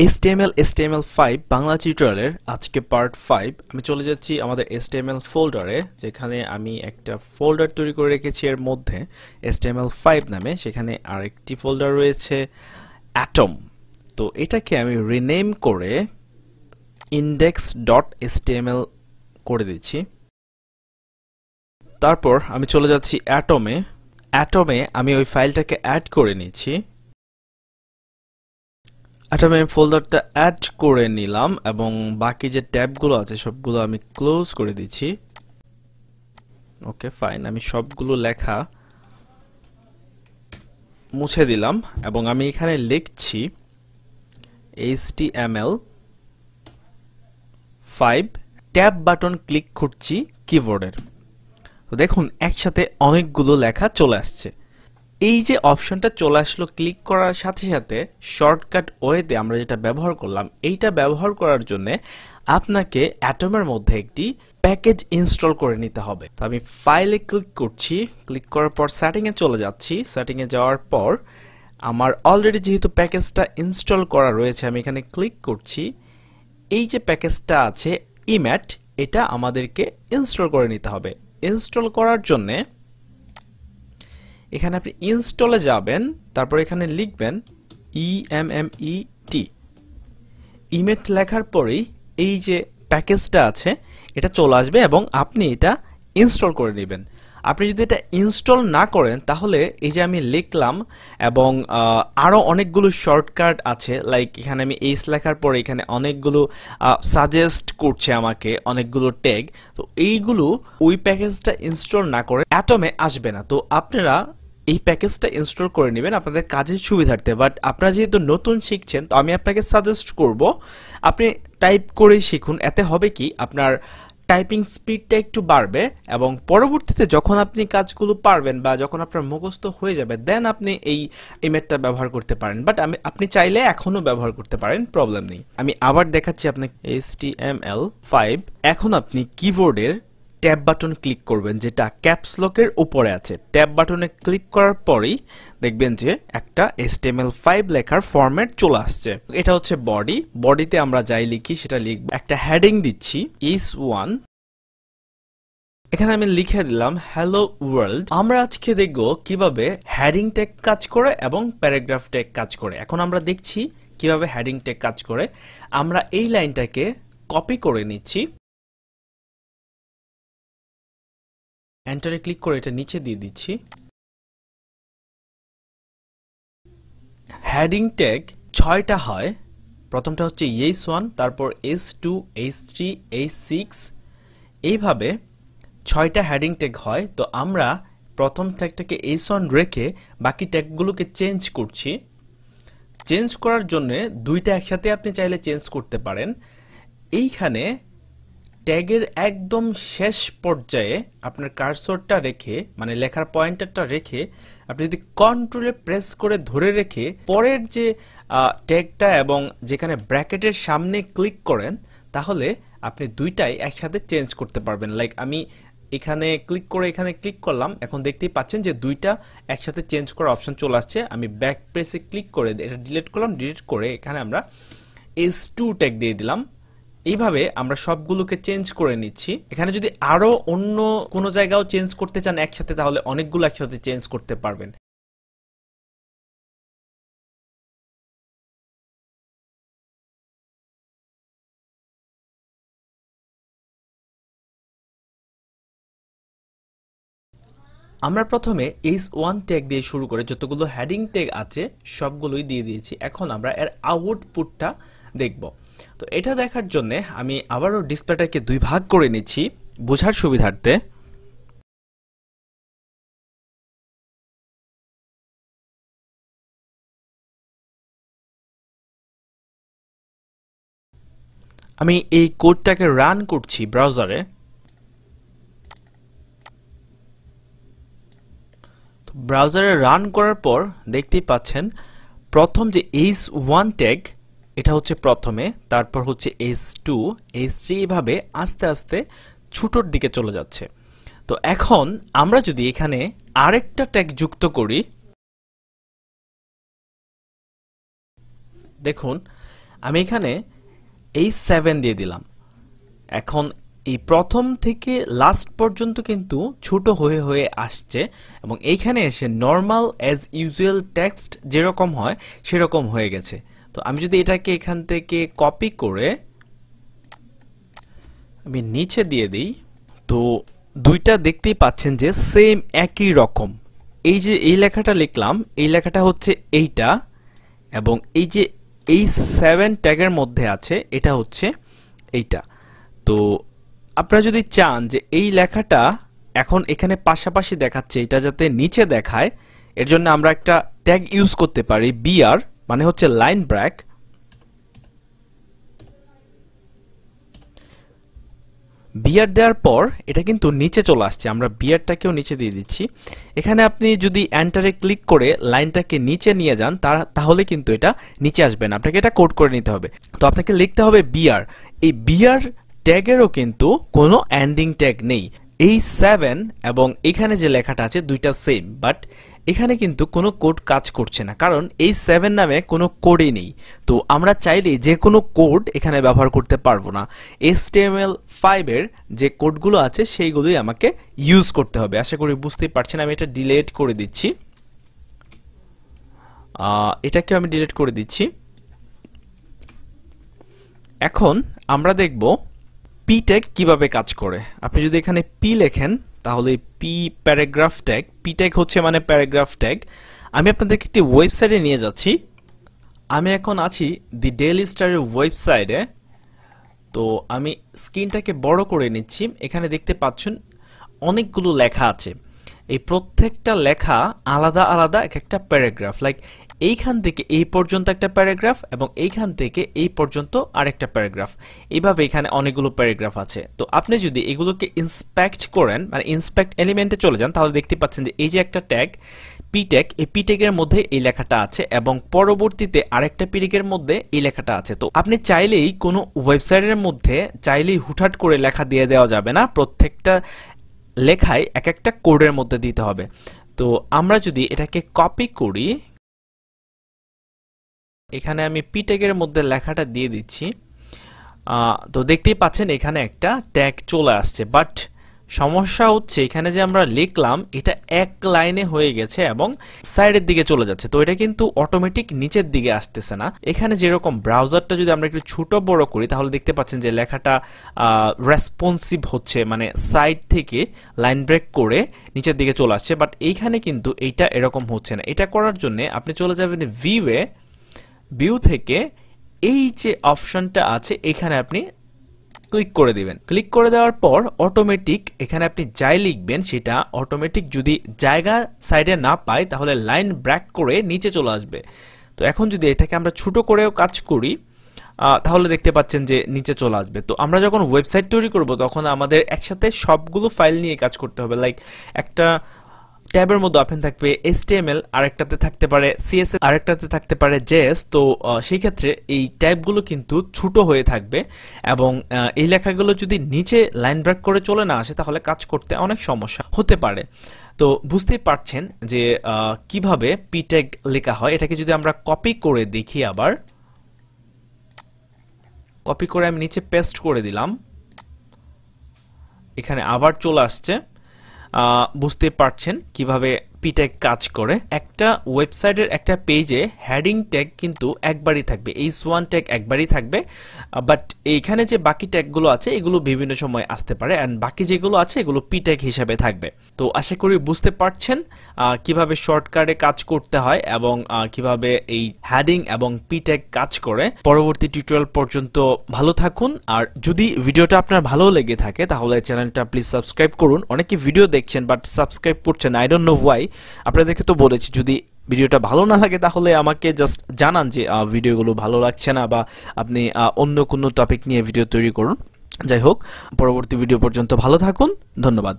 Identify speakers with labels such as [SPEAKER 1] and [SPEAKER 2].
[SPEAKER 1] HTML5 Bangla টিউটোরিয়ালের আজকে part 5 আমি চলে যাচ্ছি আমাদের HTML ফোল্ডারে, যেখানে আমি একটা ফোল্ডার তৈরি করে রেখেছি এর মধ্যে HTML5 নামে। সেখানে আরেকটি ফোল্ডার রয়েছে অ্যাটম। তো এটাকে আমি রিনেম করে index.html করে দিচ্ছি। তারপর আমি চলে যাচ্ছি অ্যাটমে আমি ওই ফাইলটাকে অ্যাড করে নিচ্ছি। আমি ফোল্ডারটা অ্যাড করে নিলাম এবং বাকি যে ট্যাবগুলো আছে সবগুলো আমি ক্লোজ করে দিচ্ছি। ওকে ফাইন, আমি সবগুলো লেখা মুছে দিলাম এবং আমি এখানে লিখছি HTML5 ট্যাব বাটন ক্লিক করছি কিবোর্ডের। তো দেখুন একসাথে অনেকগুলো লেখা চলে আসছে। এই যে অপশনটা চলে আসলো ক্লিক করার সাথে সাথে শর্টকাট ওয়েতে আমরা যেটা ব্যবহার করলাম, এইটা ব্যবহার করার জন্য আপনাকে অ্যাটমের মধ্যে একটি প্যাকেজ ইনস্টল করে নিতে হবে। তো আমি ফাইলে ক্লিক করছি, ক্লিক করার পর সেটিংয়ে চলে যাচ্ছি। সেটিংয়ে যাওয়ার পর আমার অলরেডি যেহেতু প্যাকেজটা ইনস্টল করা রয়েছে আমি এখানে ক্লিক করছি। এই যে প্যাকেজটা আছে ইম্যাট, এটা আমাদেরকে ইনস্টল করে নিতে হবে। ইনস্টল করার জন্য এখানে আপনি ইনস্টলে যাবেন, তারপর এখানে লিখবেন EMMET। ইমেট লেখার পরেই এই যে প্যাকেজটা আছে এটা চলে আসবে এবং আপনি এটা ইনস্টল করে নেবেন। আপনি যদি এটা ইনস্টল না করেন তাহলে এই যে আমি লিখলাম এবং আরও অনেকগুলো শর্টকাট আছে, লাইক এখানে আমি এইচ লেখার পরে এখানে অনেকগুলো সাজেস্ট করছে আমাকে অনেকগুলো ট্যাগ। তো এইগুলো ওই প্যাকেজটা ইনস্টল না করে অ্যাটমে আসবে না। তো আপনারা এই প্যাকেজটা ইনস্টল করে নেবেন আপনাদের কাজের সুবিধার্থে। বাট আপনারা যেহেতু নতুন শিখছেন তো আমি আপনাকে সাজেস্ট করব আপনি টাইপ করেই শিখুন। এতে হবে কি আপনার টাইপিং স্পিডটা একটু বাড়বে এবং পরবর্তীতে যখন আপনি কাজগুলো পারবেন বা যখন আপনার মুখস্থ হয়ে যাবে দেন আপনি এই ইমেজটা ব্যবহার করতে পারেন। বাট আপনি চাইলে এখনো ব্যবহার করতে পারেন, প্রবলেম নেই। আমি আবার দেখাচ্ছি আপনাকে HTML5। এখন আপনি কিবোর্ডের ট্যাব বাটন ক্লিক করবেন যেটা ক্যাপস লকের উপরে আছে। ট্যাব বাটনে ক্লিক করার পরেই দেখবেন যে একটা HTML5 লেখার ফরম্যাট চলে আসছে। এটা হচ্ছে বডিতে আমরা যাই লিখি সেটা লিখব। একটা হেডিং দিচ্ছি is1, এখানে আমি লিখে দিলাম হ্যালো ওয়ার্ল্ড। আমরা আজকে দেখব কিভাবে হেডিং ট্যাগ কাজ করে এবং প্যারাগ্রাফ ট্যাগ কাজ করে। এখন আমরা দেখছি কিভাবে হেডিং ট্যাগ কাজ করে। আমরা এই লাইনটাকে কপি করে নিচ্ছি, এন্টারে ক্লিক করে এটা নিচে দিয়ে দিচ্ছি। হেডিং ট্যাগ 6টা হয়। প্রথমটা হচ্ছে h1, তারপর h2, h3, h6, এইভাবে 6টা হেডিং ট্যাগ হয়। তো আমরা প্রথম ট্যাগটাকে h1 রেখে বাকি ট্যাগগুলোকে চেঞ্জ করছি। চেঞ্জ করার জন্য দুইটা একসাথে আপনি চাইলে চেঞ্জ করতে পারেন। এইখানে ট্যাগের একদম শেষ পর্যায়ে আপনার কার্সরটা রেখে মানে লেখার পয়েন্টারটা রেখে আপনি যদি কন্ট্রোলে প্রেস করে ধরে রেখে পরের যে ট্যাগটা এবং যেখানে ব্র্যাকেটের সামনে ক্লিক করেন তাহলে আপনি দুইটাই একসাথে চেঞ্জ করতে পারবেন। লাইক আমি এখানে ক্লিক করে এখানে ক্লিক করলাম, এখন দেখতেই পাচ্ছেন যে দুইটা একসাথে চেঞ্জ করার অপশন চলে আসছে। আমি ব্যাক প্রেসে ক্লিক করে এটা ডিলিট করলাম, ডিলিট করে এখানে আমরা h2 ট্যাগ দিয়ে দিলাম। এইভাবে আমরা সবগুলোকে চেঞ্জ করে নিচ্ছি। এখানে যদি আরো অন্য কোনো জায়গাও চেঞ্জ করতে চান একসাথে তাহলে অনেকগুলো একসাথে চেঞ্জ করতে পারবেন। আমরা প্রথমে h1 ট্যাগ দিয়ে শুরু করে যতগুলো হেডিং ট্যাগ আছে সবগুলোই দিয়ে দিয়েছি। এখন আমরা এর আউটপুটটা দেখব। তো এটা দেখার জন্য আমি আবারও ডিসপ্লেটাকে দুই ভাগ করে নিচ্ছি বোঝার সুবিধার্থে। আমি এই কোডটাকে রান করছি ব্রাউজারে। ব্রাউজারে রান করার পর দেখতেই পাচ্ছেন প্রথম যে h1 ট্যাগ এটা হচ্ছে প্রথমে, তারপর হচ্ছে h2, h3, এভাবে আস্তে আস্তে ছোটর দিকে চলে যাচ্ছে। তো এখন আমরা যদি এখানে আরেকটা ট্যাগ যুক্ত করি, দেখুন আমি এখানে এই 7 দিয়ে দিলাম। এখন এই প্রথম থেকে লাস্ট পর্যন্ত কিন্তু ছোট হয়ে হয়ে আসছে এবং এইখানে এসে নর্মাল অ্যাজ ইউজুয়াল টেক্সট যেরকম হয় সেরকম হয়ে গেছে। তো আমি যদি এটাকে এখান থেকে কপি করে আমি নিচে দিয়ে দিই, তো দুইটা দেখতেই পাচ্ছেন যে সেম একই রকম। এই যে এই লেখাটা লিখলাম, এই লেখাটা হচ্ছে এইটা, এবং এই যে এই 7 ট্যাগের মধ্যে আছে এটা হচ্ছে এইটা। তো আপনারা যদি চান যে এই লেখাটা এখন এখানে পাশাপাশি দেখাচ্ছে, এটা যাতে নিচে দেখায়, এর জন্য আমরা একটা ট্যাগ ইউজ করতে পারি, বিআর মানে হচ্ছে লাইন ব্রেক। বিআর দেওয়ার পর এটা কিন্তু নিচে চলে আসছে, আমরা বিআরটাকেও নিচে দিয়ে দিচ্ছি। এখানে আপনি যদি এন্টারে ক্লিক করে লাইনটাকে নিচে নিয়ে যান তাহলে কিন্তু এটা নিচে আসবে না, আপনাকে এটা কোড করে নিতে হবে। তো আপনাকে লিখতে হবে বিআর। এই বিআর ট্যাগেরও কিন্তু কোনো এন্ডিং ট্যাগ নেই। এই 7 এবং এখানে যে লেখাটা আছে দুইটা সেম, বাট এখানে কিন্তু কোনো কোড কাজ করছে না, কারণ এই 7 নামে কোনো কোডই নেই। তো আমরা চাইলে যে কোনো কোড এখানে ব্যবহার করতে পারবো না, HTML5 এর যে কোডগুলো আছে সেইগুলোই আমাকে ইউজ করতে হবে। আশা করি বুঝতেই পারছেন। আমি এটা ডিলিট করে দিচ্ছি, এটাকে আমি ডিলিট করে দিচ্ছি। এখন আমরা দেখব পি ট্যাগ কিভাবে কাজ করে। আপনি যদি এখানে পি লেখেন তাহলে P paragraph tag, P tag হচ্ছে মানে প্যারাগ্রাফ ট্যাগ। আমি আপনাদেরকে একটি ওয়েবসাইটে নিয়ে যাচ্ছি। আমি এখন আছি দি ডেইলি স্টারের ওয়েবসাইটে। তো আমি স্ক্রিনটাকে বড় করে নিচ্ছি। এখানে দেখতে পাচ্ছেন অনেকগুলো লেখা আছে। এই প্রত্যেকটা লেখা আলাদা আলাদা এক একটা প্যারাগ্রাফ, লাইক এইখান থেকে এই পর্যন্ত একটা প্যারাগ্রাফ এবং এইখান থেকে এই পর্যন্ত আরেকটা প্যারাগ্রাফ, এইভাবে এখানে অনেকগুলো প্যারাগ্রাফ আছে। তো আপনি যদি এগুলোকে ইন্সপেক্ট করেন, মানে ইন্সপেক্ট এলিমেন্টে চলে যান, তাহলে দেখতে পাচ্ছেন যে এই যে একটা ট্যাগ পি ট্যাগ, এই পি ট্যাগের মধ্যে এই লেখাটা আছে এবং পরবর্তীতে আরেকটা পি ট্যাগের মধ্যে এই লেখাটা আছে। তো আপনি চাইলেই কোনো ওয়েবসাইটের মধ্যে চাইলেই হুটহাট করে লেখা দিয়ে দেওয়া যাবে না, প্রত্যেকটা লেখায় এক একটা কোডের মধ্যে দিতে হবে। তো আমরা যদি এটাকে কপি করি, এখানে আমি পি ট্যাগের মধ্যে লেখাটা দিয়ে দিচ্ছি। তো দেখতেই পাচ্ছেন এখানে একটা ট্যাগ চলে আসছে, বাট সমস্যা হচ্ছে এখানে যে আমরা লিখলাম এটা এক লাইনে হয়ে গেছে এবং সাইডের দিকে চলে যাচ্ছে। তো এটা কিন্তু অটোমেটিক নিচের দিকে আসতেছে না। এখানে যেরকম ব্রাউজারটা যদি আমরা একটু ছোট বড় করি তাহলে দেখতে পাচ্ছেন যে লেখাটা রেসপন্সিভ হচ্ছে, মানে সাইড থেকে লাইন ব্রেক করে নিচের দিকে চলে আসছে, বাট এইখানে কিন্তু এইটা এরকম হচ্ছে না। এটা করার জন্য আপনি চলে যাবেন ভিউ থেকে এই যে অপশনটা আছে এখানে আপনি ক্লিক করে দিবেন। ক্লিক করে দেওয়ার পর অটোমেটিক এখানে আপনি যাই লিখবেন সেটা অটোমেটিক যদি জায়গা সাইডে না পায় তাহলে লাইন ব্রেক করে নিচে চলে আসবে। তো এখন যদি এটাকে আমরা ছোট করেও কাজ করি তাহলে দেখতে পাচ্ছেন যে নিচে চলে আসবে। তো আমরা যখন ওয়েবসাইট তৈরি করব তখন আমাদের একসাথে সবগুলো ফাইল নিয়ে কাজ করতে হবে, লাইক একটা ট্যাবের মধ্যে ওপেন থাকবে HTML, আরেকটাতে থাকতে পারে CSS, আরেকটাতে থাকতে পারে JS। তো সেই ক্ষেত্রে এই ট্যাবগুলো কিন্তু ছোট হয়ে থাকবে এবং এই লেখাগুলো যদি নিচে লাইন ব্রেক করে চলে না আসে তাহলে কাজ করতে অনেক সমস্যা হতে পারে। তো বুঝতেই পারছেন যে কিভাবে পি ট্যাগ লেখা হয়। এটাকে যদি আমরা কপি করে দেখি, আবার কপি করে আমি নিচে পেস্ট করে দিলাম, এখানে আবার চলে আসছে। বুঝতে পারছেন কিভাবে পি ট্যাগ কাজ করে। একটা ওয়েবসাইটের একটা পেজে হেডিং ট্যাগ কিন্তু একবারই থাকবে, H1 ট্যাগ একবারই থাকবে, বাট এইখানে যে বাকি ট্যাগগুলো আছে এগুলো বিভিন্ন সময় আসতে পারে, এন্ড বাকি যেগুলো আছে এগুলো পি ট্যাগ হিসাবে থাকবে। তো আশা করি বুঝতে পারছেন কিভাবে শর্টকাটে কাজ করতে হয় এবং কিভাবে এই হেডিং এবং পি ট্যাগ কাজ করে। পরবর্তী টিউটোরিয়াল পর্যন্ত ভালো থাকুন, আর যদি ভিডিওটা আপনার ভালো লেগে থাকে তাহলে চ্যানেলটা প্লিজ সাবস্ক্রাইব করুন। অনেকে ভিডিও দেখছেন বাট সাবস্ক্রাইব করছেন, আই ডোন্ট নো হোয়াই। আপনাদেরকে তো বলেছি যদি ভিডিওটা ভালো না লাগে তাহলে আমাকে জাস্ট জানান যে ভিডিওগুলো ভালো লাগছে না বা আপনি অন্য কোনো টপিক নিয়ে ভিডিও তৈরি করুন। যাই হোক, পরবর্তী ভিডিও পর্যন্ত ভালো থাকুন, ধন্যবাদ।